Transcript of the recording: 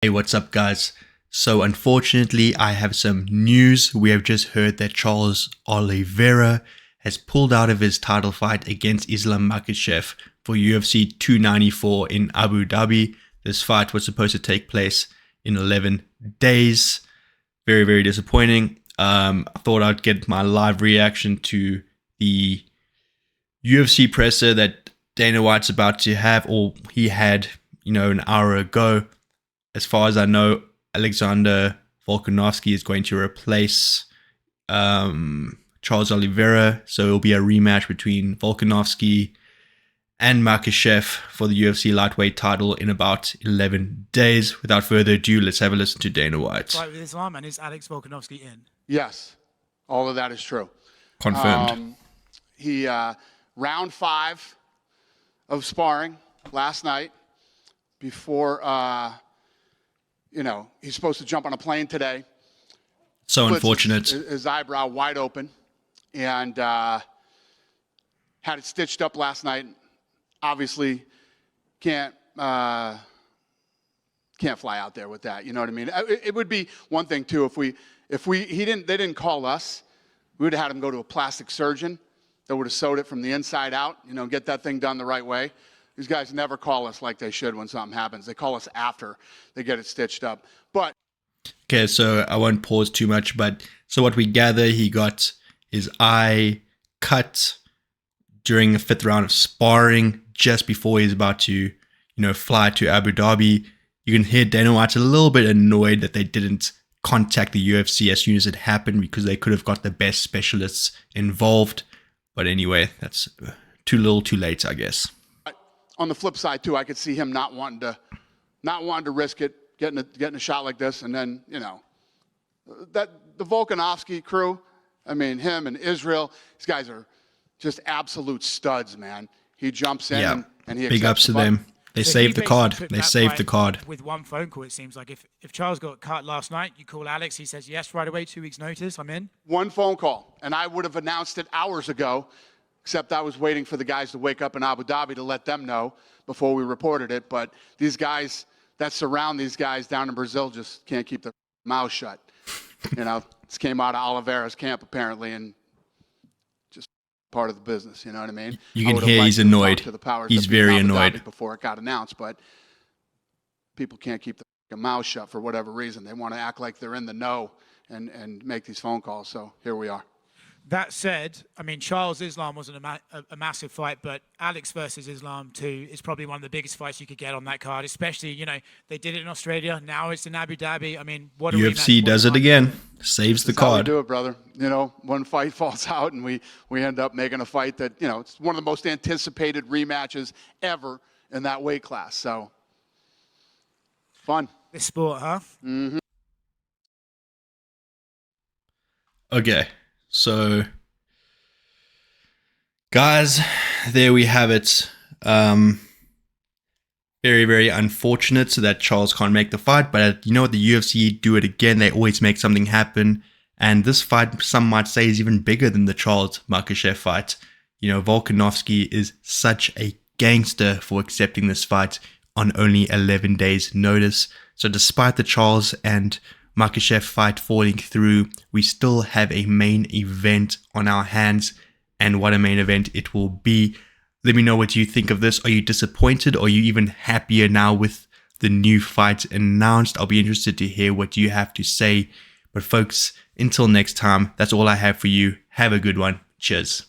Hey, what's up, guys? So unfortunately, I have some news. We have just heard that Charles Olivera has pulled out of his title fight against Islam Makhachev for UFC 294 in Abu Dhabi. This fight was supposed to take place in 11 days. Very, very disappointing. I thought I'd get my live reaction to the UFC presser that Dana White's about to have, or he had, an hour ago. As far as I know, Alexander Volkanovski is going to replace Charles Olivera. So it'll be a rematch between Volkanovski and Makhachev for the UFC lightweight title in about 11 days. Without further ado, let's have a listen to Dana White. Fight with Islam, and is Alex Volkanovski in? Yes, all of that is true. Confirmed. Round 5 of sparring last night before, he's supposed to jump on a plane today. So unfortunate. His eyebrow wide open, and had it stitched up last night. Obviously, can't fly out there with that. You know what I mean? It would be one thing too if they didn't call us. We would have had him go to a plastic surgeon that would have sewed it from the inside out. Get that thing done the right way. These guys never call us like they should when something happens. They call us after they get it stitched up. But okay, so I won't pause too much, but so what we gather, he got his eye cut during the 5th round of sparring just before he's about to, fly to Abu Dhabi. You can hear Dana White's a little bit annoyed that they didn't contact the UFC as soon as it happened, because they could have got the best specialists involved. But anyway, that's too little too late, I guess. on the flip side too, I could see him not wanting to risk it, getting a shot like this, and then that the Volkanovski crew. I mean, him and Israel, these guys are just absolute studs, man. He jumps in and he big ups to them. They saved the card. They saved the card. With one phone call, it seems like if Charles got cut last night, you call Alex, he says yes right away, 2 weeks notice, I'm in. One phone call, and I would have announced it hours ago, except I was waiting for the guys to wake up in Abu Dhabi to let them know before we reported it. But these guys that surround these guys down in Brazil just can't keep their mouth shut. This came out of Oliveira's camp apparently, and just part of the business. You know what I mean? You can hear he's annoyed. He's very annoyed. Before it got announced, but people can't keep their mouth shut for whatever reason. They want to act like they're in the know and make these phone calls. So here we are. That said, I mean, Charles Islam wasn't a massive fight, but Alex versus Islam 2 is probably one of the biggest fights you could get on that card, especially, they did it in Australia. Now it's in Abu Dhabi. I mean, what UFC does it again. Saves the card. How we do it, brother. One fight falls out and we end up making a fight that, it's one of the most anticipated rematches ever in that weight class. So, fun. This sport, huh? Mm-hmm. Okay. So, guys, there we have it. Very, very unfortunate that Charles can't make the fight. But you know what? The UFC do it again. They always make something happen. And this fight, some might say, is even bigger than the Charles Makhachev fight. Volkanovski is such a gangster for accepting this fight on only 11 days notice. So despite the Charles and Makhachev fight falling through, we still have a main event on our hands, and what a main event it will be. Let me know what you think of this. Are you disappointed, or are you even happier now with the new fight announced? I'll be interested to hear what you have to say. But folks, until next time, that's all I have for you. Have a good one. Cheers.